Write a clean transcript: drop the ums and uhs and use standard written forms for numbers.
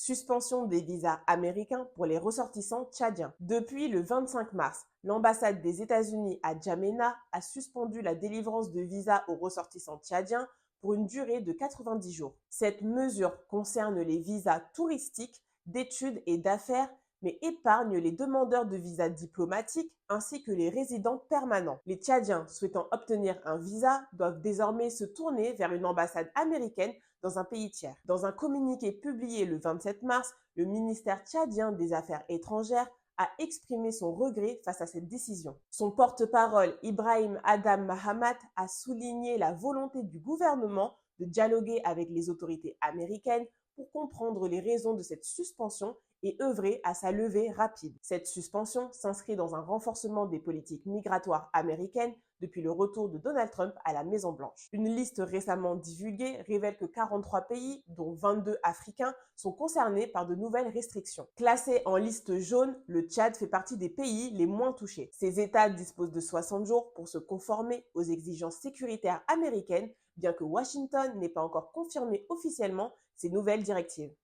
Suspension des visas américains pour les ressortissants tchadiens. Depuis le 25 mars, l'ambassade des États-Unis à Djamena a suspendu la délivrance de visas aux ressortissants tchadiens pour une durée de 90 jours. Cette mesure concerne les visas touristiques, d'études et d'affaires, mais épargne les demandeurs de visas diplomatiques ainsi que les résidents permanents. Les Tchadiens souhaitant obtenir un visa doivent désormais se tourner vers une ambassade américaine dans un pays tiers. Dans un communiqué publié le 27 mars, le ministère tchadien des Affaires étrangères a exprimé son regret face à cette décision. Son porte-parole, Ibrahim Adam Mahamat, a souligné la volonté du gouvernement de dialoguer avec les autorités américaines pour comprendre les raisons de cette suspension et œuvrer à sa levée rapide. Cette suspension s'inscrit dans un renforcement des politiques migratoires américaines depuis le retour de Donald Trump à la Maison-Blanche. Une liste récemment divulguée révèle que 43 pays, dont 22 africains, sont concernés par de nouvelles restrictions. Classé en liste jaune, le Tchad fait partie des pays les moins touchés. Ces États disposent de 60 jours pour se conformer aux exigences sécuritaires américaines, bien que Washington n'ait pas encore confirmé officiellement ces nouvelles directives.